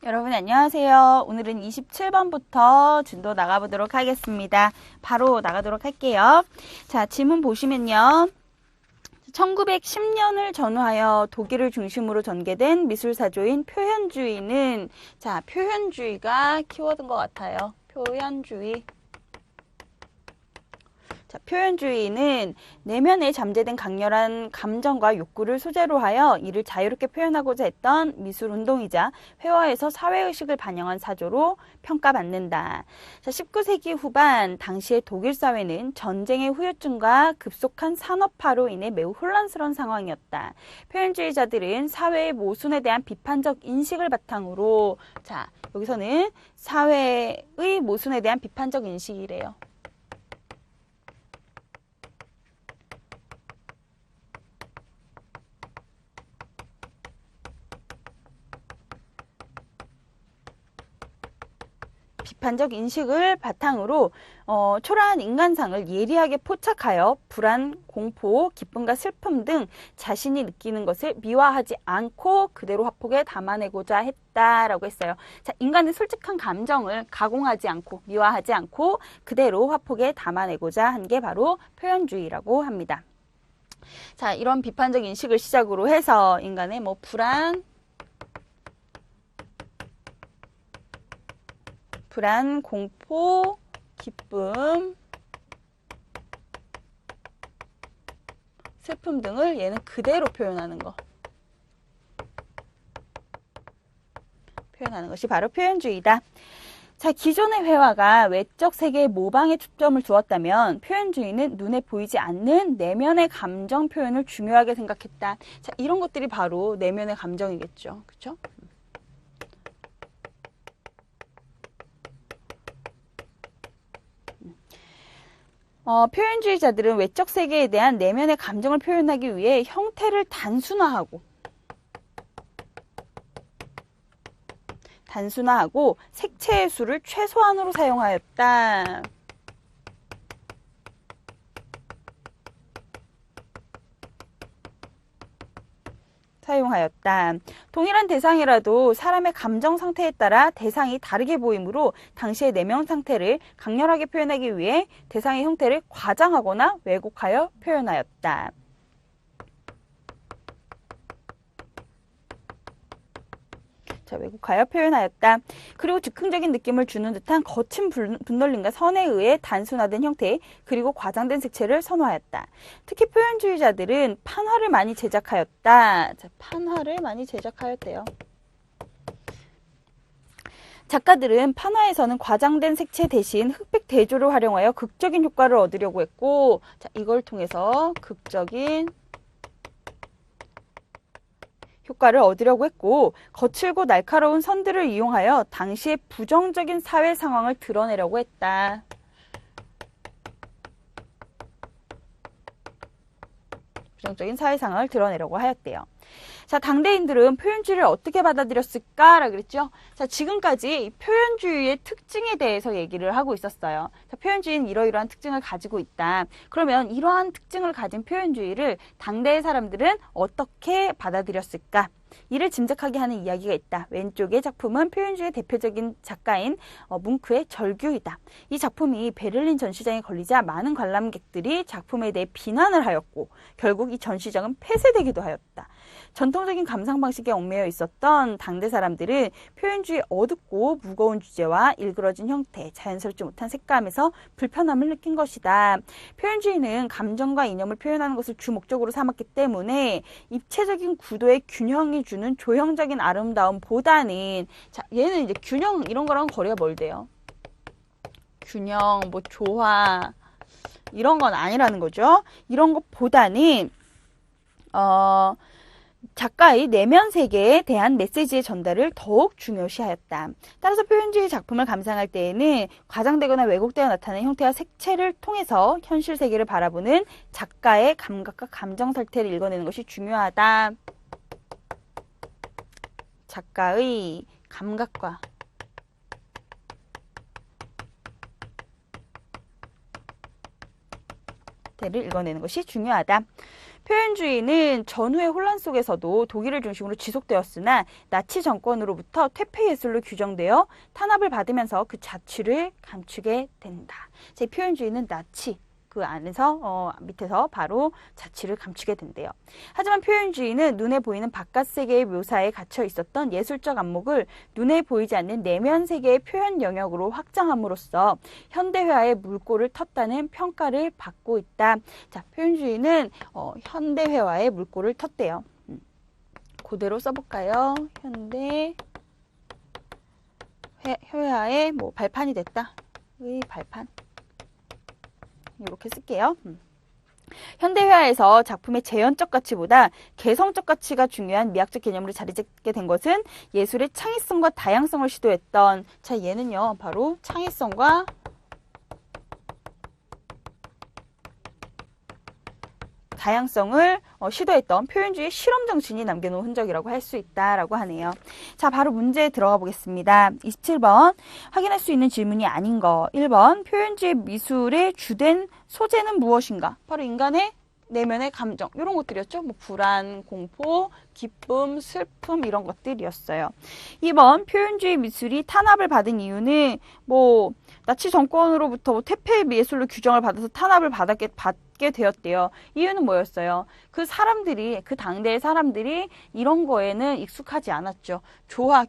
여러분 안녕하세요. 오늘은 27번부터 진도 나가보도록 하겠습니다. 바로 나가도록 할게요. 자, 지문 보시면요. 1910년을 전후하여 독일을 중심으로 전개된 미술사조인 표현주의는, 자, 표현주의가 키워드인 것 같아요. 표현주의. 자, 표현주의는 내면에 잠재된 강렬한 감정과 욕구를 소재로 하여 이를 자유롭게 표현하고자 했던 미술운동이자 회화에서 사회의식을 반영한 사조로 평가받는다. 자, 19세기 후반 당시의 독일 사회는 전쟁의 후유증과 급속한 산업화로 인해 매우 혼란스러운 상황이었다. 표현주의자들은 사회의 모순에 대한 비판적 인식을 바탕으로, 자, 여기서는 사회의 모순에 대한 비판적 인식이래요. 비판적 인식을 바탕으로 초라한 인간상을 예리하게 포착하여 불안, 공포, 기쁨과 슬픔 등 자신이 느끼는 것을 미화하지 않고 그대로 화폭에 담아내고자 했다라고 했어요. 자, 인간의 솔직한 감정을 가공하지 않고 미화하지 않고 그대로 화폭에 담아내고자 한 게 바로 표현주의라고 합니다. 자, 이런 비판적 인식을 시작으로 해서 인간의 불안, 공포, 기쁨, 슬픔 등을 얘는 그대로 표현하는 거. 표현하는 것이 바로 표현주의다. 자, 기존의 회화가 외적 세계의 모방에 초점을 두었다면 표현주의는 눈에 보이지 않는 내면의 감정 표현을 중요하게 생각했다. 자, 이런 것들이 바로 내면의 감정이겠죠. 그렇죠? 표현주의자들은 외적 세계에 대한 내면의 감정을 표현하기 위해 형태를 단순화하고 색채의 수를 최소한으로 사용하였다. 동일한 대상이라도 사람의 감정 상태에 따라 대상이 다르게 보이므로 당시의 내면 상태를 강렬하게 표현하기 위해 대상의 형태를 과장하거나 왜곡하여 표현하였다. 자, 왜곡하여 표현하였다. 그리고 즉흥적인 느낌을 주는 듯한 거친 분놀림과 선에 의해 단순화된 형태 그리고 과장된 색채를 선호하였다. 특히 표현주의자들은 판화를 많이 제작하였다. 자, 판화를 많이 제작하였대요. 작가들은 판화에서는 과장된 색채 대신 흑백 대조를 활용하여 극적인 효과를 얻으려고 했고, 자, 이걸 통해서 극적인 효과를 얻으려고 했고, 거칠고 날카로운 선들을 이용하여 당시의 부정적인 사회 상황을 드러내려고 했다. 부정적인 사회 상황을 드러내려고 하였대요. 자, 당대인들은 표현주의를 어떻게 받아들였을까라 그랬죠. 자, 지금까지 표현주의의 특징에 대해서 얘기를 하고 있었어요. 자, 표현주의는 이러이러한 특징을 가지고 있다. 그러면 이러한 특징을 가진 표현주의를 당대의 사람들은 어떻게 받아들였을까? 이를 짐작하게 하는 이야기가 있다. 왼쪽의 작품은 표현주의의 대표적인 작가인 뭉크의 절규이다. 이 작품이 베를린 전시장에 걸리자 많은 관람객들이 작품에 대해 비난을 하였고 결국 이 전시장은 폐쇄되기도 하였다. 전통적인 감상 방식에 얽매여 있었던 당대 사람들은 표현주의의 어둡고 무거운 주제와 일그러진 형태, 자연스럽지 못한 색감에서 불편함을 느낀 것이다. 표현주의는 감정과 이념을 표현하는 것을 주 목적으로 삼았기 때문에 입체적인 구도의 균형이 주는 조형적인 아름다움보다는, 자, 얘는 이제 균형 이런 거랑 거리가 멀대요. 균형, 조화 이런 건 아니라는 거죠. 이런 것보다는 작가의 내면 세계에 대한 메시지의 전달을 더욱 중요시하였다. 따라서 표현주의 작품을 감상할 때에는 과장되거나 왜곡되어 나타나는 형태와 색채를 통해서 현실 세계를 바라보는 작가의 감각과 감정 상태를 읽어내는 것이 중요하다. 작가의 감각과 상태를 읽어내는 것이 중요하다. 표현주의는 전후의 혼란 속에서도 독일을 중심으로 지속되었으나 나치 정권으로부터 퇴폐 예술로 규정되어 탄압을 받으면서 그 자취를 감추게 된다. 제 표현주의는 나치 그 안에서 밑에서 바로 자취를 감추게 된대요. 하지만 표현주의는 눈에 보이는 바깥 세계의 묘사에 갇혀 있었던 예술적 안목을 눈에 보이지 않는 내면 세계의 표현 영역으로 확장함으로써 현대회화의 물꼬를 텄다는 평가를 받고 있다. 자, 표현주의는 현대회화의 물꼬를 텄대요. 그대로 써볼까요? 현대회화의 뭐 발판이 됐다. 의 발판. 이렇게 쓸게요. 현대회화에서 작품의 재현적 가치보다 개성적 가치가 중요한 미학적 개념으로 자리 잡게 된 것은 예술의 창의성과 다양성을 시도했던, 자, 얘는요 바로 창의성과 다양성을 시도했던 표현주의 실험 정신이 남겨놓은 흔적이라고 할 수 있다라고 하네요. 자, 바로 문제에 들어가 보겠습니다. 27번 확인할 수 있는 질문이 아닌 거. 1번 표현주의 미술의 주된 소재는 무엇인가? 바로 인간의 내면의 감정, 이런 것들이었죠. 뭐 불안, 공포, 기쁨, 슬픔 이런 것들이었어요. 2번 표현주의 미술이 탄압을 받은 이유는 뭐 나치 정권으로부터 퇴폐 예술로 규정을 받아서 탄압을 받게 되었대요. 이유는 뭐였어요? 그 당대의 사람들이 이런 거에는 익숙하지 않았죠.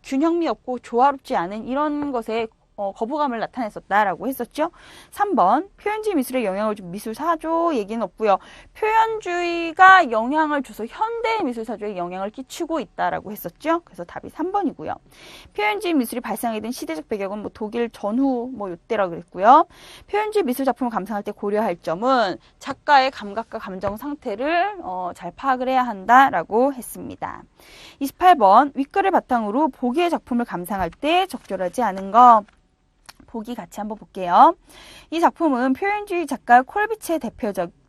균형미 없고 조화롭지 않은 이런 것에 거부감을 나타냈었다라고 했었죠. 3번 표현주의 미술에 영향을 준 미술사조 얘기는 없고요. 표현주의가 영향을 줘서 현대 미술사조에 영향을 끼치고 있다라고 했었죠. 그래서 답이 3번이고요. 표현주의 미술이 발생하게 된 시대적 배경은 뭐 독일 전후 뭐 요때라 그랬고요. 표현주의 미술 작품을 감상할 때 고려할 점은 작가의 감각과 감정 상태를 잘 파악을 해야 한다라고 했습니다. 28번 윗글을 바탕으로 보기의 작품을 감상할 때 적절하지 않은 거. 보기 같이 한번 볼게요. 이 작품은 표현주의 작가 콜비츠의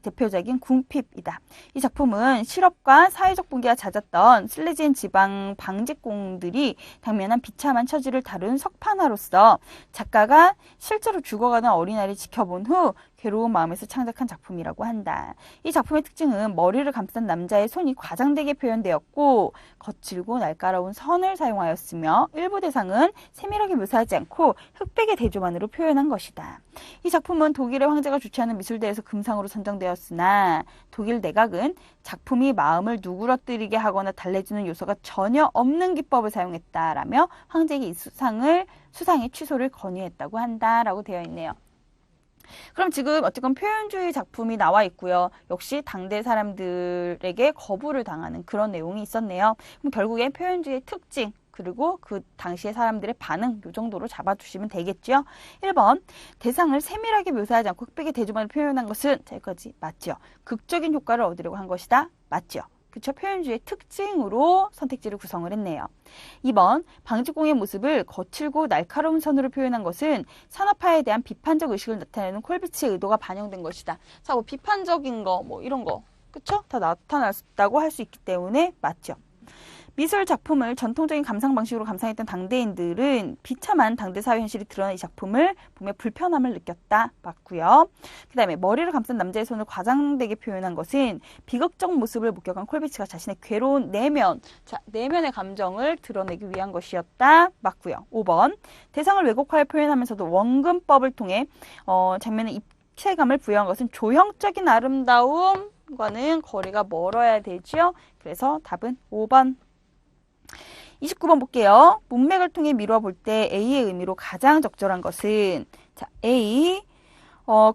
대표적인 궁핍이다. 이 작품은 실업과 사회적 분개가 잦았던 슬레지엔 지방 방직공들이 당면한 비참한 처지를 다룬 석판화로서 작가가 실제로 죽어가는 어린아이를 지켜본 후 괴로운 마음에서 창작한 작품이라고 한다. 이 작품의 특징은 머리를 감싼 남자의 손이 과장되게 표현되었고 거칠고 날카로운 선을 사용하였으며 일부 대상은 세밀하게 묘사하지 않고 흑백의 대조만으로 표현한 것이다. 이 작품은 독일의 황제가 주최하는 미술대회에서 금상으로 선정되었으나 독일 내각은 작품이 마음을 누그러뜨리게 하거나 달래주는 요소가 전혀 없는 기법을 사용했다라며 황제에게 이 수상의 취소를 권유했다고 한다라고 되어 있네요. 그럼 지금 어쨌건 표현주의 작품이 나와 있고요. 역시 당대 사람들에게 거부를 당하는 그런 내용이 있었네요. 그럼 결국에 표현주의의 특징 그리고 그 당시의 사람들의 반응 이 정도로 잡아주시면 되겠죠. 1번 대상을 세밀하게 묘사하지 않고 흑백의 대조만을 표현한 것은 자, 여기까지 맞죠. 극적인 효과를 얻으려고 한 것이다. 맞죠. 그쵸? 표현주의의 특징으로 선택지를 구성을 했네요. 2번 방직공의 모습을 거칠고 날카로운 선으로 표현한 것은 산업화에 대한 비판적 의식을 나타내는 콜비츠의 의도가 반영된 것이다. 자, 뭐 비판적인 거, 뭐 이런 거, 그쵸? 다 나타났다고 할 수 있기 때문에 맞죠. 미술 작품을 전통적인 감상 방식으로 감상했던 당대인들은 비참한 당대 사회 현실이 드러난 이 작품을 보며 불편함을 느꼈다. 맞고요. 그 다음에 머리를 감싼 남자의 손을 과장되게 표현한 것은 비극적 모습을 목격한 콜비츠가 자신의 괴로운 내면의 감정을 드러내기 위한 것이었다. 맞고요. 5번 대상을 왜곡하여 표현하면서도 원근법을 통해 장면에 입체감을 부여한 것은 조형적인 아름다움과는 거리가 멀어야 되죠. 그래서 답은 5번. 29번 볼게요. 문맥을 통해 미루어 볼 때 A의 의미로 가장 적절한 것은 자, A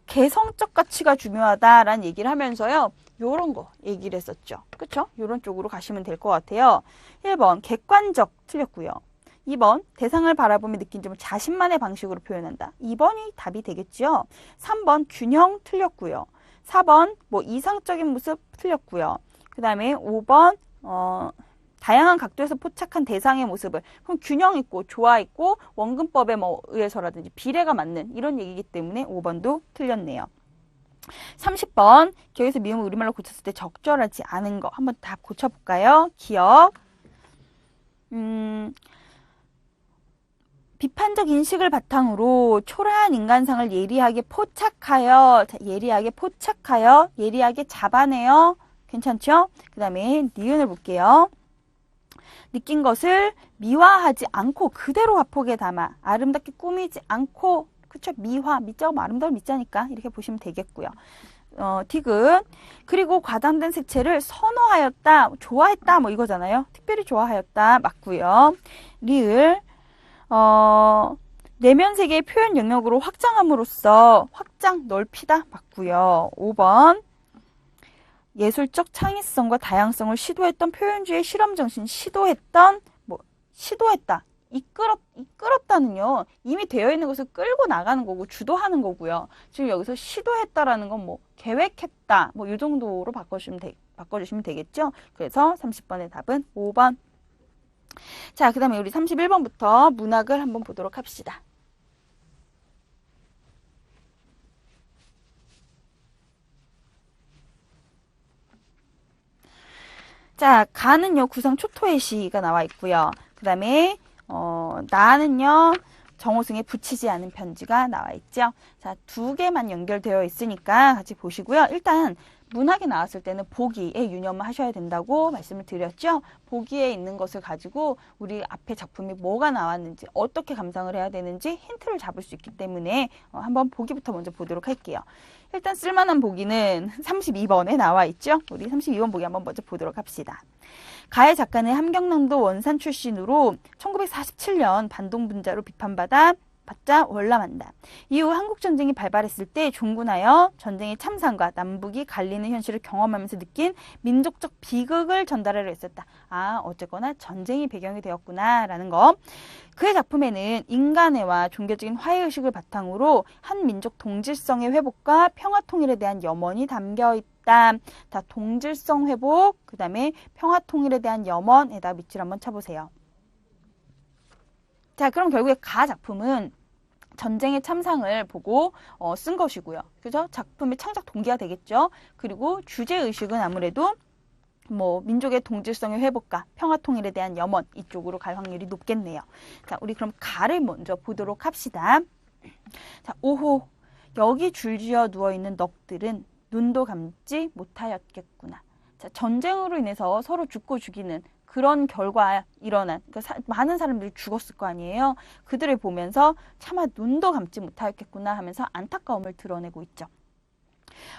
개성적 가치가 중요하다라는 얘기를 하면서요. 요런 거 얘기를 했었죠. 그쵸? 요런 쪽으로 가시면 될 것 같아요. 1번 객관적 틀렸고요. 2번 대상을 바라보며 느낀 점을 자신만의 방식으로 표현한다. 2번이 답이 되겠죠. 3번 균형 틀렸고요. 4번 뭐 이상적인 모습 틀렸고요. 그 다음에 5번 다양한 각도에서 포착한 대상의 모습을 그럼 균형 있고 조화 있고 원근법에 의해서라든지 비례가 맞는 이런 얘기이기 때문에 5번도 틀렸네요. 30번 기억에서 미음을 우리말로 고쳤을 때 적절하지 않은 거 한번 답 고쳐볼까요? 기억 비판적 인식을 바탕으로 초라한 인간상을 예리하게 포착하여, 자, 예리하게 잡아내요. 괜찮죠? 그 다음에 니은을 볼게요. 느낀 것을 미화하지 않고 그대로 화폭에 담아 아름답게 꾸미지 않고, 그쵸? 미자고 아름다운 미자니까 이렇게 보시면 되겠고요. 디귿. 그리고 과장된 색채를 선호하였다, 좋아했다 뭐 이거잖아요. 특별히 좋아하였다 맞고요. 리을. 내면 세계의 표현 영역으로 확장함으로써 넓히다 맞고요. 5번. 예술적 창의성과 다양성을 시도했던 표현주의 실험 정신, 시도했다. 이끌었다는요. 이미 되어 있는 것을 끌고 나가는 거고 주도하는 거고요. 지금 여기서 시도했다라는 건 뭐 계획했다. 뭐 이 정도로 바꿔주시면 되겠죠. 그래서 30번의 답은 5번. 자, 그 다음에 우리 31번부터 문학을 한번 보도록 합시다. 자, 가는요, 구상 초토의 시가 나와 있고요. 그 다음에 나는요, 정호승의 붙이지 않은 편지가 나와 있죠. 자, 두 개만 연결되어 있으니까 같이 보시고요. 일단 문학에 나왔을 때는 보기에 유념을 하셔야 된다고 말씀을 드렸죠. 보기에 있는 것을 가지고 우리 앞에 작품이 뭐가 나왔는지, 어떻게 감상을 해야 되는지 힌트를 잡을 수 있기 때문에 한번 보기부터 먼저 보도록 할게요. 일단 쓸만한 보기는 32번에 나와 있죠. 우리 32번 보기 한번 먼저 보도록 합시다. 가해 작가는 함경남도 원산 출신으로 1947년 반동분자로 비판받자 월남한다. 이후 한국전쟁이 발발했을 때 종군하여 전쟁의 참상과 남북이 갈리는 현실을 경험하면서 느낀 민족적 비극을 전달하려 했었다. 아, 어쨌거나 전쟁이 배경이 되었구나 라는 거. 그의 작품에는 인간애와 종교적인 화해의식을 바탕으로 한 민족 동질성의 회복과 평화통일에 대한 염원이 담겨있다. 자, 동질성 회복, 그 다음에 평화통일에 대한 염원에다 밑줄 한번 쳐보세요. 자, 그럼 결국에 가 작품은 전쟁의 참상을 보고 쓴 것이고요. 그죠? 작품의 창작 동기가 되겠죠. 그리고 주제의식은 아무래도 뭐 민족의 동질성의 회복과 평화통일에 대한 염원 이쪽으로 갈 확률이 높겠네요. 자, 우리 그럼 가를 먼저 보도록 합시다. 자, 5호. 여기 줄지어 누워있는 넋들은 눈도 감지 못하였겠구나. 자, 전쟁으로 인해서 서로 죽고 죽이는 그런 결과 일어난, 그러니까 많은 사람들이 죽었을 거 아니에요. 그들을 보면서 차마 눈도 감지 못하였겠구나 하면서 안타까움을 드러내고 있죠.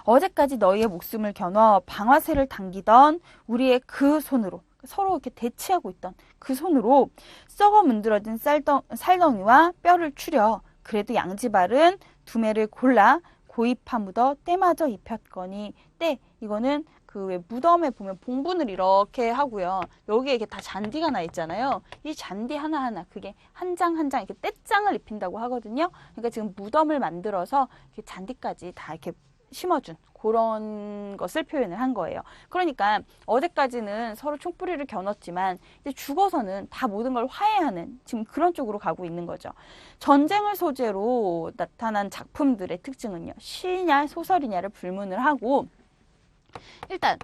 어제까지 너희의 목숨을 겨눠 방아쇠를 당기던 우리의 그 손으로, 서로 이렇게 대치하고 있던 그 손으로 썩어 문드러진 살덩이와 뼈를 추려 그래도 양지바른 두매를 골라 고이 파묻어 때마저 입혔거니. 때, 이거는 그 왜 무덤에 보면 봉분을 이렇게 하고요. 여기에 이렇게 다 잔디가 나 있잖아요. 이 잔디 하나하나 그게 한 장 한 장 이렇게 떼장을 입힌다고 하거든요. 그러니까 지금 무덤을 만들어서 이렇게 잔디까지 다 이렇게 심어준 그런 것을 표현을 한 거예요. 그러니까 어제까지는 서로 총뿌리를 겨눴지만 이제 죽어서는 다 모든 걸 화해하는 지금 그런 쪽으로 가고 있는 거죠. 전쟁을 소재로 나타난 작품들의 특징은요. 시냐 소설이냐를 불문을 하고 일단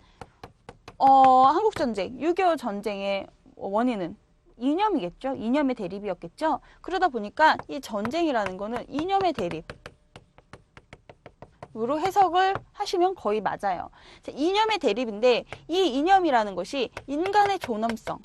한국전쟁, 6.25 전쟁의 원인은 이념이겠죠. 이념의 대립이었겠죠. 그러다 보니까 이 전쟁이라는 거는 이념의 대립 으로 해석을 하시면 거의 맞아요. 이념의 대립인데 이 이념이라는 것이 인간의 존엄성,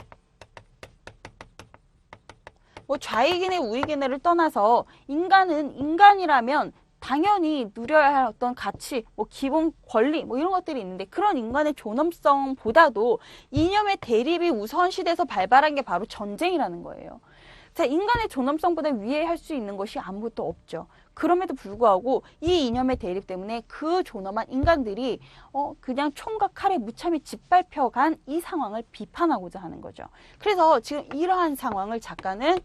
뭐 좌익이네 우익이네를 떠나서 인간은 인간이라면 당연히 누려야 할 어떤 가치, 뭐 기본 권리, 뭐 이런 것들이 있는데 그런 인간의 존엄성보다도 이념의 대립이 우선시돼서 발발한 게 바로 전쟁이라는 거예요. 자, 인간의 존엄성보다 위에 할 수 있는 것이 아무것도 없죠. 그럼에도 불구하고 이 이념의 대립 때문에 그 존엄한 인간들이 그냥 총과 칼에 무참히 짓밟혀간 이 상황을 비판하고자 하는 거죠. 그래서 지금 이러한 상황을 작가는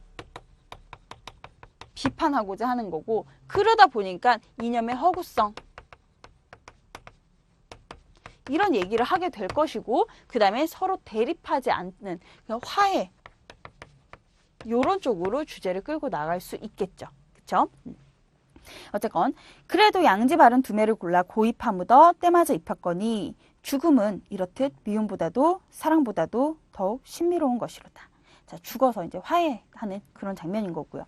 비판하고자 하는 거고, 그러다 보니까 이념의 허구성 이런 얘기를 하게 될 것이고, 그 다음에 서로 대립하지 않는 화해 요런 쪽으로 주제를 끌고 나갈 수 있겠죠. 그쵸? 어쨌건 그래도 양지 바른 두매를 골라 고이 파묻어 때마저 입혔거니 죽음은 이렇듯 미움보다도 사랑보다도 더욱 신비로운 것이로다. 자, 죽어서 이제 화해하는 그런 장면인 거고요.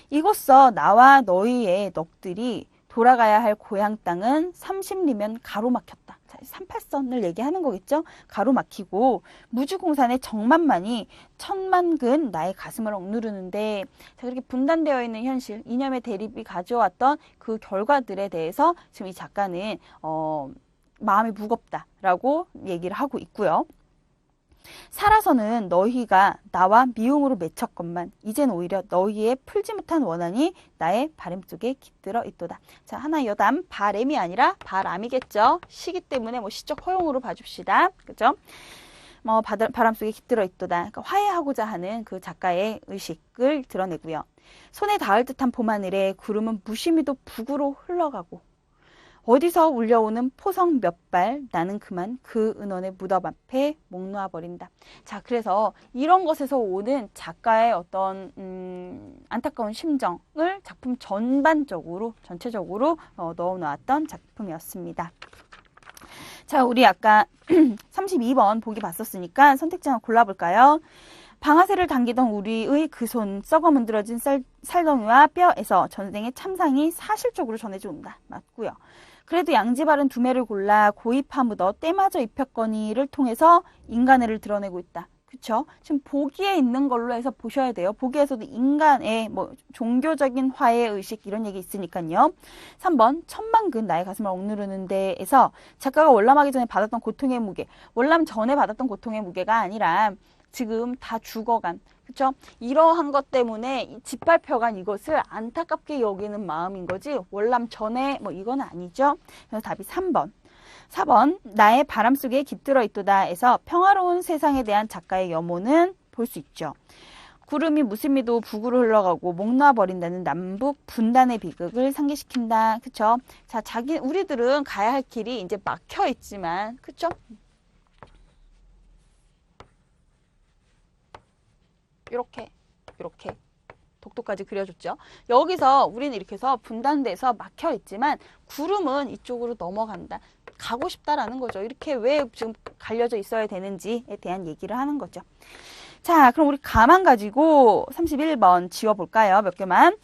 이곳서 나와 너희의 넋들이 돌아가야 할 고향 땅은 30리면 가로막혔다. 자, 38선을 얘기하는 거겠죠? 가로막히고 무주공산의 정만만이 천만근 나의 가슴을 억누르는데, 자, 그렇게 분단되어 있는 현실, 이념의 대립이 가져왔던 그 결과들에 대해서 지금 이 작가는 마음이 무겁다라고 얘기를 하고 있고요. 살아서는 너희가 나와 미움으로 맺혔건만 이젠 오히려 너희의 풀지 못한 원한이 나의 바람 속에 깃들어 있도다. 자, 하나 여담, 바램이 아니라 바람이겠죠. 시기 때문에 뭐 시적 허용으로 봐줍시다. 그죠? 바람 속에 깃들어 있도다. 그러니까 화해하고자 하는 그 작가의 의식을 드러내고요. 손에 닿을 듯한 봄하늘에 구름은 무심히도 북으로 흘러가고, 어디서 울려오는 포성 몇 발, 나는 그만 그 은원의 무덤 앞에 목 놓아버린다. 자, 그래서 이런 것에서 오는 작가의 어떤 안타까운 심정을 작품 전반적으로, 전체적으로 넣어놓았던 작품이었습니다. 자, 우리 아까 32번 보기 봤었으니까 선택지 하나 골라볼까요? 방아쇠를 당기던 우리의 그 손, 썩어 문드러진 살덩이와 뼈에서 전생의 참상이 사실적으로 전해져 온다. 맞고요. 그래도 양지바른 두매를 골라 고이 파묻어 때마저 입혔거니를 통해서 인간애를 드러내고 있다. 그쵸? 지금 보기에 있는 걸로 해서 보셔야 돼요. 보기에서도 인간의 뭐 종교적인 화해의식 이런 얘기 있으니까요. 3번 천만근 나의 가슴을 억누르는 데에서 작가가 월남하기 전에 받았던 고통의 무게, 월남 전에 받았던 고통의 무게가 아니라 지금 다 죽어간, 그쵸? 이러한 것 때문에 짓밟혀간 이것을 안타깝게 여기는 마음인 거지 월남 전에 뭐 이건 아니죠. 그래서 답이 3번. 4번 나의 바람 속에 깃들어 있도다에서 평화로운 세상에 대한 작가의 염원은 볼 수 있죠. 구름이 무심히도 북으로 흘러가고 목 놔버린다는 남북 분단의 비극을 상기시킨다. 그쵸? 자, 우리들은 가야 할 길이 이제 막혀 있지만, 그쵸? 이렇게 독도까지 그려줬죠. 여기서 우리는 이렇게 해서 분단돼서 막혀 있지만 구름은 이쪽으로 넘어간다. 가고 싶다라는 거죠. 이렇게 왜 지금 갈려져 있어야 되는지에 대한 얘기를 하는 거죠. 자, 그럼 우리 가만 가지고 31번 지워볼까요? 몇 개만.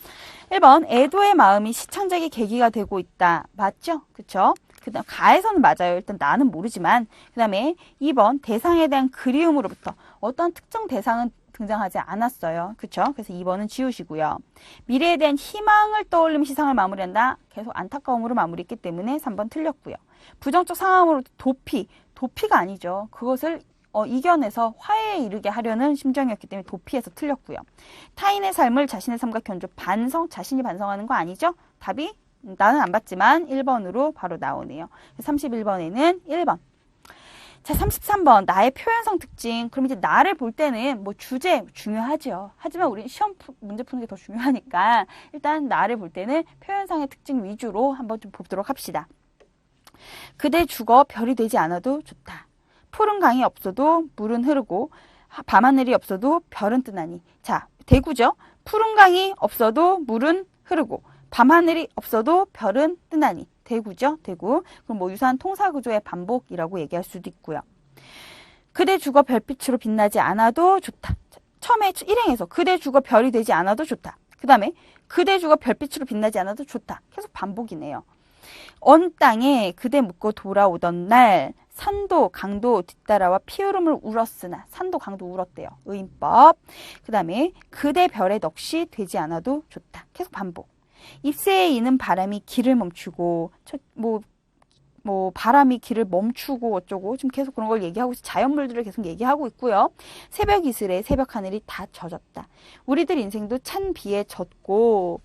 1번 애도의 마음이 시창작의 계기가 되고 있다. 맞죠? 그쵸? 그 다음 가에서는 맞아요. 일단 나는 모르지만. 그 다음에 2번 대상에 대한 그리움으로부터 어떤 특정 대상은 등장하지 않았어요. 그쵸? 그래서 2번은 지우시고요. 미래에 대한 희망을 떠올리며 시상을 마무리한다. 계속 안타까움으로 마무리했기 때문에 3번 틀렸고요. 부정적 상황으로 도피가 아니죠. 그것을 이겨내서 화해에 이르게 하려는 심정이었기 때문에 도피해서 틀렸고요. 타인의 삶을 자신의 삶과 견조, 자신이 반성하는 거 아니죠? 답이 나는 안 봤지만 1번으로 바로 나오네요. 31번에는 1번. 자, 33번 나의 표현성 특징. 그럼 이제 나를 볼 때는 뭐 주제 중요하죠. 하지만 우리는 시험 문제 푸는 게 더 중요하니까 일단 나를 볼 때는 표현상의 특징 위주로 한번 좀 보도록 합시다. 그대 죽어 별이 되지 않아도 좋다. 푸른 강이 없어도 물은 흐르고 밤하늘이 없어도 별은 뜨나니. 자, 대구죠. 푸른 강이 없어도 물은 흐르고 밤하늘이 없어도 별은 뜨나니. 대구죠. 대구. 그럼 뭐 유사한 통사구조의 반복이라고 얘기할 수도 있고요. 그대 죽어 별빛으로 빛나지 않아도 좋다. 처음에 1행에서 그대 죽어 별이 되지 않아도 좋다. 그 다음에 그대 죽어 별빛으로 빛나지 않아도 좋다. 계속 반복이네요. 언 땅에 그대 묻고 돌아오던 날 산도 강도 뒤따라와 피오름을 울었으나. 산도 강도 울었대요. 의인법. 그 다음에 그대 별의 넋이 되지 않아도 좋다. 계속 반복. 입새에 이는 바람이 길을 멈추고 바람이 길을 멈추고 어쩌고 지금 계속 그런 걸 얘기하고 있어. 자연물들을 계속 얘기하고 있고요. 새벽 이슬에 새벽 하늘이 다 젖었다. 우리들 인생도 찬 비에 젖고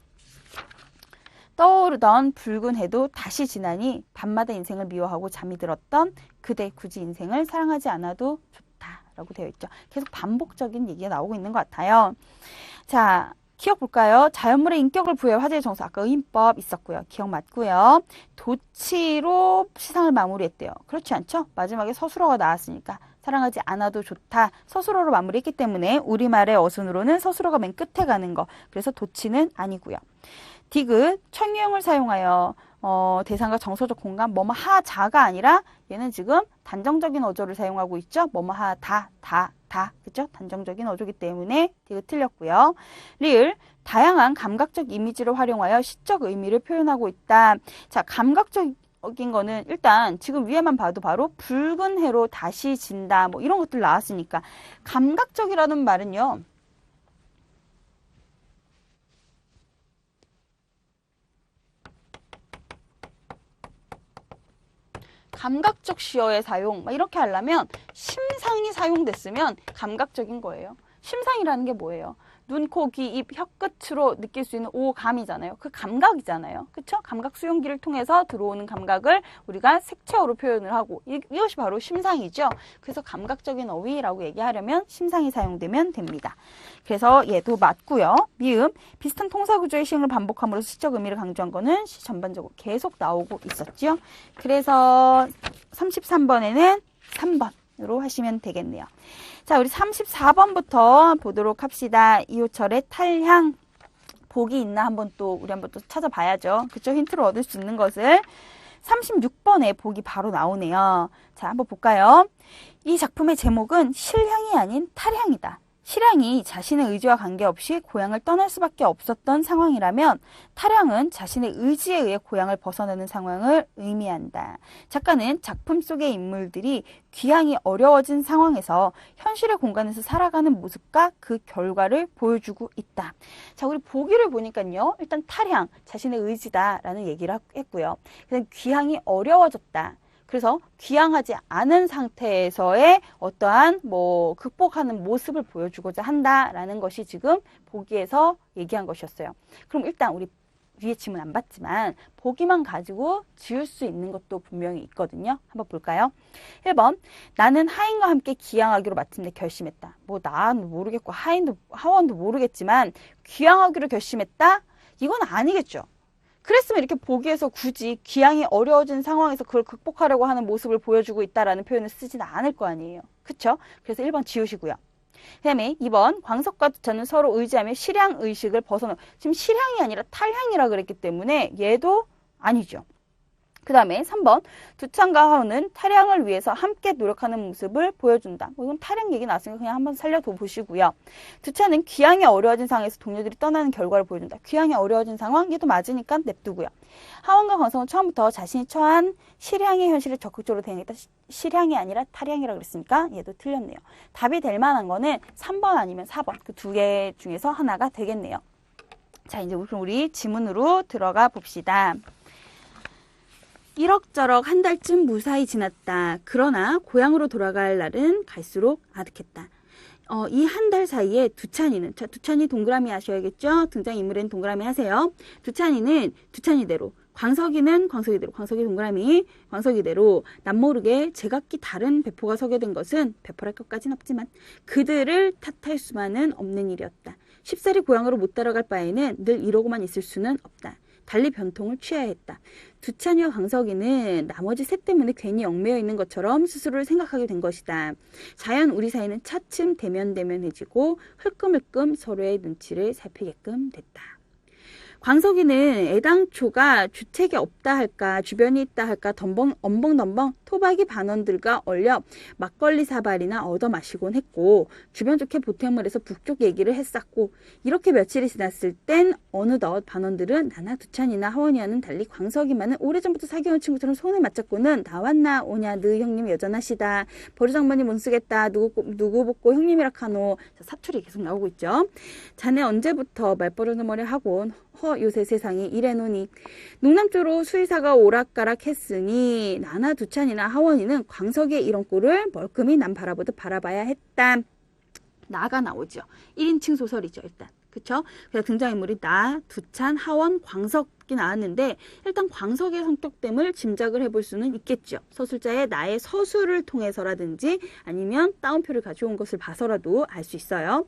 떠오르던 붉은 해도 다시 지나니 밤마다 인생을 미워하고 잠이 들었던 그대 굳이 인생을 사랑하지 않아도 좋다라고 되어 있죠. 계속 반복적인 얘기가 나오고 있는 것 같아요. 자, 기억 볼까요? 자연물의 인격을 부여해 화제의 정서. 아까 의인법 있었고요. 기억 맞고요. 도치로 시상을 마무리했대요. 그렇지 않죠? 마지막에 서술어가 나왔으니까 사랑하지 않아도 좋다. 서술어로 마무리했기 때문에 우리말의 어순으로는 서술어가 맨 끝에 가는 거. 그래서 도치는 아니고요. 디귿, 청유형을 사용하여 대상과 정서적 공간, 뭐뭐 하자가 아니라 얘는 지금 단정적인 어조를 사용하고 있죠. 뭐뭐 하다, 다, 그죠? 단정적인 어조기 때문에 이거 틀렸고요. 리을, 다양한 감각적 이미지를 활용하여 시적 의미를 표현하고 있다. 자, 감각적인 거는 일단 지금 위에만 봐도 바로 붉은 해로 다시 진다, 뭐 이런 것들 나왔으니까 감각적이라는 말은요. 감각적 시어의 사용, 이렇게 하려면 심상이 사용됐으면 감각적인 거예요. 심상이라는 게 뭐예요? 눈, 코, 귀, 입, 혀 끝으로 느낄 수 있는 오감이잖아요. 그 감각이잖아요. 그쵸? 감각 수용기를 통해서 들어오는 감각을 우리가 색채어로 표현을 하고 이것이 바로 심상이죠. 그래서 감각적인 어휘라고 얘기하려면 심상이 사용되면 됩니다. 그래서 얘도 맞고요. 미음, 비슷한 통사구조의 시행을 반복함으로써 시적 의미를 강조한 거는 시 전반적으로 계속 나오고 있었죠. 그래서 33번에는 3번으로 하시면 되겠네요. 자, 우리 34번부터 보도록 합시다. 이호철의 탈향, 복이 있나 한번 또 찾아봐야죠. 그쵸? 힌트를 얻을 수 있는 것을. 36번에 복이 바로 나오네요. 자, 한번 볼까요? 이 작품의 제목은 실향이 아닌 탈향이다. 실향이 자신의 의지와 관계없이 고향을 떠날 수밖에 없었던 상황이라면 탈향은 자신의 의지에 의해 고향을 벗어나는 상황을 의미한다. 작가는 작품 속의 인물들이 귀향이 어려워진 상황에서 현실의 공간에서 살아가는 모습과 그 결과를 보여주고 있다. 자, 우리 보기를 보니까요. 일단 탈향, 자신의 의지다라는 얘기를 했고요. 그다음 귀향이 어려워졌다. 그래서 귀향하지 않은 상태에서의 어떠한 극복하는 모습을 보여주고자 한다라는 것이 지금 보기에서 얘기한 것이었어요. 그럼 일단 우리 위에 지문 안 봤지만 보기만 가지고 지을 수 있는 것도 분명히 있거든요. 한번 볼까요? 1번, 나는 하인과 함께 귀향하기로 마침내 결심했다. 나는 모르겠고 하원도 모르겠지만 귀향하기로 결심했다? 이건 아니겠죠. 그랬으면 이렇게 보기에서 굳이 귀향이 어려워진 상황에서 그걸 극복하려고 하는 모습을 보여주고 있다라는 표현을 쓰지는 않을 거 아니에요. 그쵸? 그래서 1번 지우시고요. 그 다음에 2번, 광석과 두차는 서로 의지하며 실향의식을 벗어나. 지금 실향이 아니라 탈향이라 그랬기 때문에 얘도 아니죠. 그 다음에 3번, 두찬과 하우는 탈향을 위해서 함께 노력하는 모습을 보여준다. 이건 탈향 얘기 나왔으니까 그냥 한번 살려둬 보시고요. 두찬은 귀향이 어려워진 상황에서 동료들이 떠나는 결과를 보여준다. 귀향이 어려워진 상황, 얘도 맞으니까 냅두고요. 하원과 광석은 처음부터 자신이 처한 실향의 현실을 적극적으로 대응했다. 실향이 아니라 탈향이라 그랬으니까 얘도 틀렸네요. 답이 될 만한 거는 3번 아니면 4번, 그 두 개 중에서 하나가 되겠네요. 자, 이제 우리 지문으로 들어가 봅시다. 이럭저럭 한 달쯤 무사히 지났다. 그러나 고향으로 돌아갈 날은 갈수록 아득했다. 이 한 달 사이에 두찬이는, 자, 두찬이 동그라미 하셔야겠죠? 등장인물엔 동그라미 하세요. 두찬이는 두찬이대로, 광석이는 광석이대로, 광석이 동그라미, 광석이대로 남모르게 제각기 다른 배포가 서게 된 것은 배포랄 것까진 없지만 그들을 탓할 수만은 없는 일이었다. 쉽사리 고향으로 못 따라갈 바에는 늘 이러고만 있을 수는 없다. 달리 변통을 취해야 했다. 두찬이와 광석이는 나머지 셋 때문에 괜히 얽매여 있는 것처럼 스스로를 생각하게 된 것이다. 자연 우리 사이는 차츰 대면대면해지고 흘끔흘끔 서로의 눈치를 살피게끔 됐다. 광석이는 애당초가 주택이 없다 할까 주변이 있다 할까 엄벙덤벙 토박이 반원들과 얼려 막걸리 사발이나 얻어 마시곤 했고 주변 좋게 보탬을 해서 북쪽 얘기를 했었고 이렇게 며칠이 지났을 땐 어느덧 반원들은 나나 두찬이나 하원이와는 달리 광석이만은 오래전부터 사귀어온 친구처럼 손을 맞잡고는 나왔나 오냐 느 형님 여전하시다 버르장머니 못 쓰겠다 누구 복고 형님이라 카노 사투리 계속 나오고 있죠. 자네 언제부터 말버릇머리 하곤 요새 세상이 이래노니 농남쪽으로 수의사가 오락가락 했으니 나나 두찬이나 하원이는 광석의 이런 꼴을 멀끔히 남 바라보듯 바라봐야 했다. 나가 나오죠. 1인칭 소설이죠. 일단 그쵸? 그래서 등장인물이 나, 두찬, 하원, 광석이 나왔는데 일단 광석의 성격됨을 짐작을 해볼 수는 있겠죠. 서술자의 나의 서술을 통해서라든지 아니면 따옴표를 가져온 것을 봐서라도 알 수 있어요.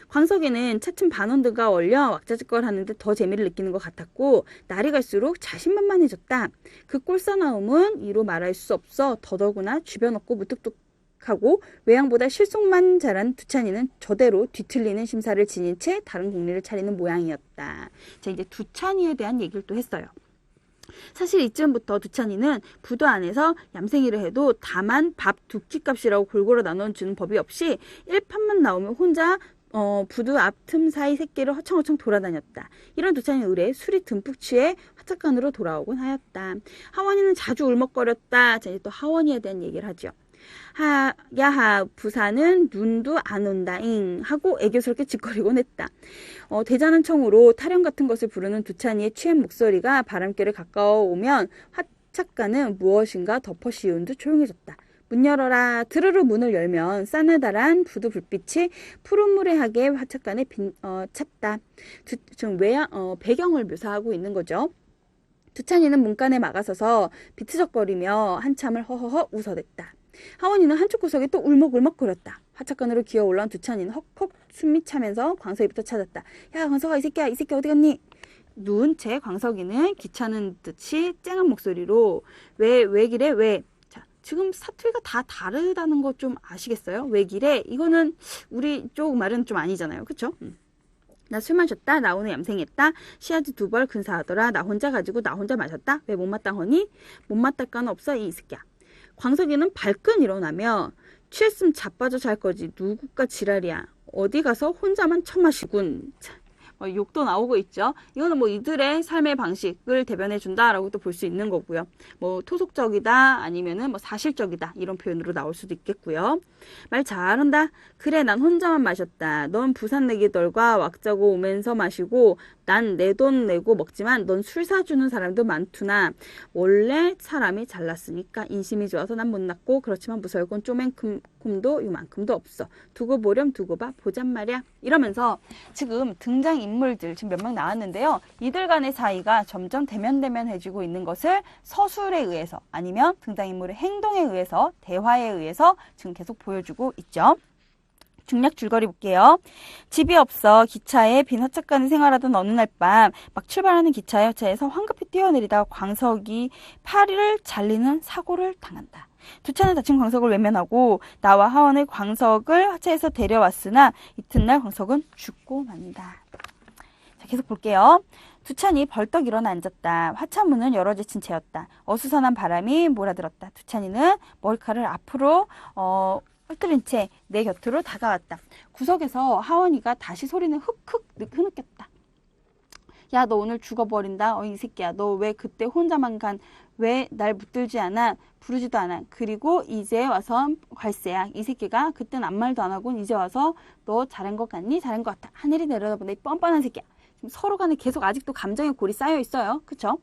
광석이는 차츰 반원들과 어울려 왁자지껄 하는데 더 재미를 느끼는 것 같았고 날이 갈수록 자신만만해졌다. 그 꼴사나움은 이로 말할 수 없어 더더구나 주변 없고 무뚝뚝하고 외양보다 실속만 잘한 두찬이는 저대로 뒤틀리는 심사를 지닌 채 다른 공리를 차리는 모양이었다. 자, 이제 두찬이에 대한 얘기를 또 했어요. 사실 이쯤부터 두찬이는 부도 안에서 얌생이를 해도 다만 밥 두 끼값이라고 골고루 나눠주는 법이 없이 1판만 나오면 혼자 부두 앞 틈 사이 새끼를 허청허청 돌아다녔다. 이런 두찬이 의뢰 술이 듬뿍 취해 화착간으로 돌아오곤 하였다. 하원이는 자주 울먹거렸다. 자, 이제 또 하원이에 대한 얘기를 하죠. 야하 부사는 눈도 안 온다잉 하고 애교스럽게 짓거리곤 했다. 대자는 청으로 타령 같은 것을 부르는 두찬이의 취한 목소리가 바람결에 가까워 오면 화착간은 무엇인가 덮어 씌운 듯 조용해졌다. 문 열어라. 드르르 문을 열면 싸늘다란 부두 불빛이 푸른무레하게 화착간에 찼다. 지금 배경을 묘사하고 있는 거죠. 두찬이는 문간에 막아서서 비트적거리며 한참을 허허허 웃어댔다. 하원이는 한쪽 구석에 또 울먹울먹거렸다. 화착간으로 기어 올라온 두찬이는 헉헉 숨이 차면서 광석이부터 찾았다. 야 광석아, 이 새끼야, 이 새끼 어디 갔니? 누운 채 광석이는 귀찮은 듯이 쨍한 목소리로 왜 기래 왜? 자, 지금 사투리가 다 다르다는 거 좀 아시겠어요? 왜 기래? 이거는 우리 쪽 말은 좀 아니잖아요, 그쵸? 나 술 마셨다. 나 오늘 얌생했다. 시아지 2벌 근사하더라. 나 혼자 가지고 나 혼자 마셨다. 왜 못마땅 하니? 못마땅 없어 이 새끼야. 광석이는 발끈 일어나며 취했으면 자빠져 잘 거지. 누구가 지랄이야. 어디 가서 혼자만 처마시군. 욕도 나오고 있죠. 이거는 뭐 이들의 삶의 방식을 대변해 준다라고 또 볼 수 있는 거고요. 뭐 토속적이다 아니면은 뭐 사실적이다 이런 표현으로 나올 수도 있겠고요. 말 잘한다. 그래 난 혼자만 마셨다. 넌 부산 내기들과 왁자고 오면서 마시고 난 내 돈 내고 먹지만 넌 술 사주는 사람도 많구나. 원래 사람이 잘났으니까 인심이 좋아서 난 못났고 그렇지만 무설곤 쪼맨큼도 요만큼도 없어. 두고 보렴 두고 봐 보잔 말이야. 이러면서 지금 등장인물들 지금 몇 명 나왔는데요. 이들 간의 사이가 점점 대면대면해지고 있는 것을 서술에 의해서 아니면 등장인물의 행동에 의해서 대화에 의해서 지금 계속 보여주고 있죠. 중략 줄거리 볼게요. 집이 없어 기차에 빈 화착간을 생활하던 어느 날 밤 막 출발하는 기차 열차에서 황급히 뛰어내리다 광석이 팔을 잘리는 사고를 당한다. 두차는 다친 광석을 외면하고 나와 하원의 광석을 화차에서 데려왔으나 이튿날 광석은 죽고 만다. 자, 계속 볼게요. 두찬이 벌떡 일어나 앉았다. 화차문은 열어젖힌 채였다. 어수선한 바람이 몰아들었다. 두찬이는 머리카락을 앞으로 흩뜨린 채 내 곁으로 다가왔다. 구석에서 하원이가 다시 소리는 흑흑 흐느꼈다. 야, 너 오늘 죽어버린다. 이 새끼야. 너 왜 그때 혼자만 간? 왜 날 붙들지 않아? 부르지도 않아. 그리고 이제 와서 갈세야. 이 새끼가 그땐 아무 말도 안 하고 이제 와서 너 잘한 것 같니? 잘한 것 같아. 하늘이 내려다보네. 이 뻔뻔한 새끼야. 지금 서로 간에 계속 아직도 감정의 골이 쌓여 있어요. 그쵸?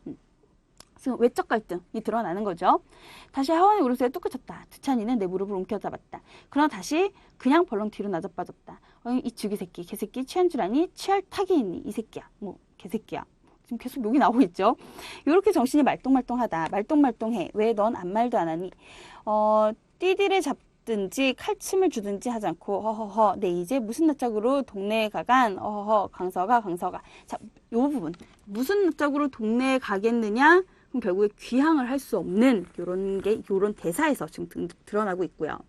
지금 외적 갈등이 드러나는 거죠. 다시 하원의 울음소리가 뚝 그쳤다. 두찬이는 내 무릎을 움켜잡았다. 그러나 다시 그냥 벌렁 뒤로 나자빠졌다. 이 죽이 새끼, 개새끼 취한 줄 아니? 취할 탁이 있니? 이 새끼야. 뭐 개새끼야. 지금 계속 욕이 나오고 있죠. 이렇게 정신이 말똥말똥하다. 말똥말똥해. 왜 넌 아무 말도 안 하니? 띠디를 잡든지 칼침을 주든지 하지 않고 허허허 내 이제 무슨 낯짝으로 동네에 가간 어허허 강서가. 자, 요 부분 무슨 낯짝으로 동네에 가겠느냐? 그럼 결국에 귀향을 할 수 없는 요런 대사에서 지금 드러나고 있고요.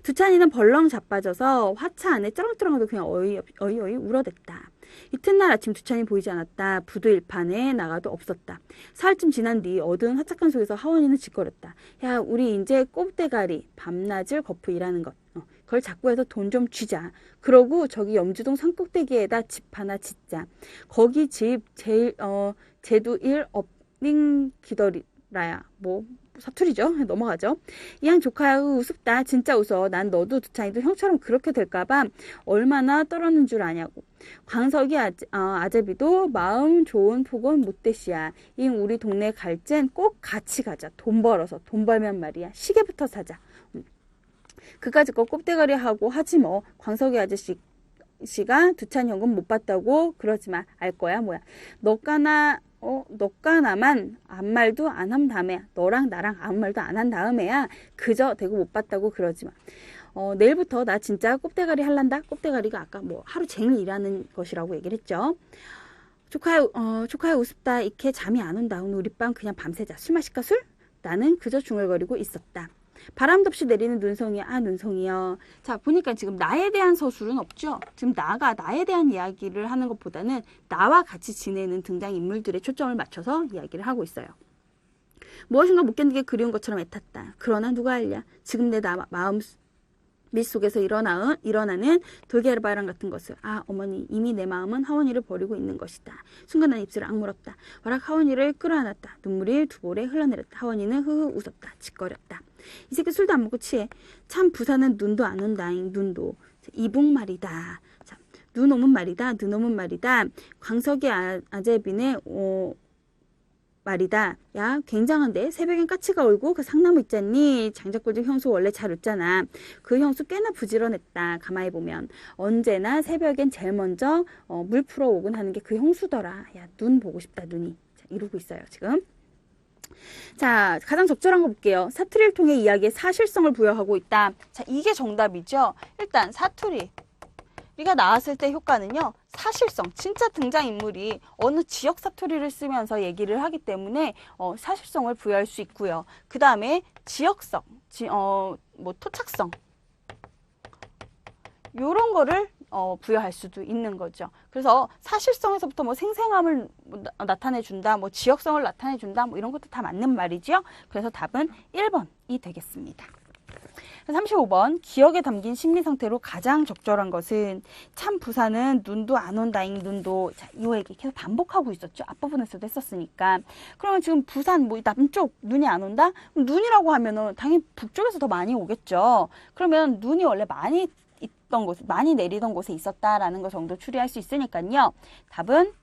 두찬이는 벌렁 자빠져서 화차 안에 쩌렁쩌렁하도 그냥 어이어이 울어댔다. 이튿날 아침 두찬이 보이지 않았다. 부두 일판에 나가도 없었다. 사흘쯤 지난 뒤 어두운 화착간 속에서 하원이는 짓거렸다. 야, 우리 이제 꼼대가리 밤낮을 거푸 일하는 것. 그걸 자꾸 해서 돈 좀 쥐자. 그러고 저기 염주동 산꼭대기에다 집 하나 짓자. 거기 집 제도 일 업닝 기더리라야. 뭐 사투리죠. 넘어가죠. 이양 조카야 우습다. 진짜 웃어. 난 너도 두찬이도 형처럼 그렇게 될까봐 얼마나 떨었는 줄 아냐고. 광석이 아제비도 마음 좋은 폭은 못되시야. 이 우리 동네 갈 땐 꼭 같이 가자. 돈 벌어서. 돈 벌면 말이야. 시계부터 사자. 그까짓 거 꼽대가리 하고 하지 뭐. 광석이 아저씨가 두찬이 현금 못 받다고 그러지만 알 거야 뭐야. 너까 나만 아무 말도 안 한 다음에야. 너랑 나랑 아무 말도 안 한 다음에야 그저 대고 못 봤다고 그러지마. 내일부터 나 진짜 꼽대가리 할란다. 꼽대가리가 아까 뭐 하루 종일 일하는 것이라고 얘기를 했죠. 조카야 우습다. 이렇게 잠이 안 온다. 오늘 우리 밤 그냥 밤새자. 술 마실까 술? 나는 그저 중얼거리고 있었다. 바람도 없이 내리는 눈송이야. 눈송이요. 자, 보니까 지금 나에 대한 서술은 없죠. 지금 나가 나에 대한 이야기를 하는 것보다는 나와 같이 지내는 등장인물들의 초점을 맞춰서 이야기를 하고 있어요. 무엇인가 못 견디게 그리운 것처럼 애탔다. 그러나 누가 알랴. 지금 내 마음 밑속에서 일어나는 돌개바람 같은 것을. 아, 어머니, 이미 내 마음은 하원이를 버리고 있는 것이다. 순간 난 입술을 악물었다. 와락 하원이를 끌어안았다. 눈물이 두 볼에 흘러내렸다. 하원이는 흐흐 웃었다. 짓거렸다. 이 새끼 술도 안 먹고 취해. 참 부산은 눈도 안 온다잉. 눈도. 이북 말이다. 자, 눈 오면 말이다. 눈 오면 말이다. 광석이 아제빈의 말이다. 야, 굉장한데? 새벽엔 까치가 울고 그 상나무 있잖니? 장작골집 형수 원래 잘 웃잖아. 그 형수 꽤나 부지런했다. 가만히 보면. 언제나 새벽엔 제일 먼저 물 풀어오곤 하는 게 그 형수더라. 야, 눈 보고 싶다, 눈이. 자, 이러고 있어요, 지금. 자, 가장 적절한 거 볼게요. 사투리를 통해 이야기에 사실성을 부여하고 있다. 자, 이게 정답이죠. 일단 사투리. 우리가 나왔을 때 효과는요. 사실성, 진짜 등장인물이 어느 지역 사투리를 쓰면서 얘기를 하기 때문에 사실성을 부여할 수 있고요. 그 다음에 지역성, 토착성 요런 거를 부여할 수도 있는 거죠. 그래서 사실성에서부터 뭐 생생함을 나타내준다, 뭐 지역성을 나타내준다, 뭐 이런 것도 다 맞는 말이죠. 그래서 답은 1번이 되겠습니다. 35번 기억에 담긴 심리 상태로 가장 적절한 것은 참 부산은 눈도 안 온다잉 눈도. 자, 이 얘기 계속 반복하고 있었죠. 앞부분에서도 했었으니까. 그러면 지금 부산 뭐 남쪽 눈이 안 온다? 그럼 눈이라고 하면은 당연히 북쪽에서 더 많이 오겠죠. 그러면 눈이 원래 많이 있던 곳, 많이 내리던 곳에 있었다라는 거 정도 추리할 수 있으니까요. 답은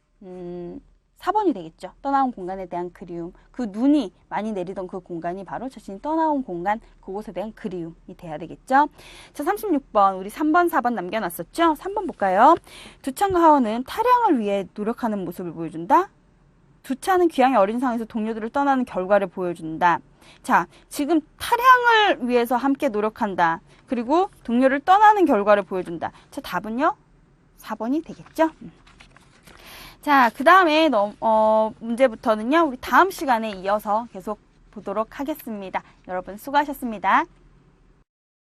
4번이 되겠죠. 떠나온 공간에 대한 그리움. 그 눈이 많이 내리던 그 공간이 바로 자신이 떠나온 공간, 그곳에 대한 그리움이 돼야 되겠죠. 자, 36번. 우리 3번, 4번 남겨놨었죠? 3번 볼까요? 두찬과 하원은 타량을 위해 노력하는 모습을 보여준다. 두찬은 귀향의 어린 상에서 동료들을 떠나는 결과를 보여준다. 자, 지금 타량을 위해서 함께 노력한다. 그리고 동료를 떠나는 결과를 보여준다. 자, 답은요? 4번이 되겠죠? 자, 그 다음에 문제부터는요, 우리 다음 시간에 이어서 계속 보도록 하겠습니다. 여러분 수고하셨습니다.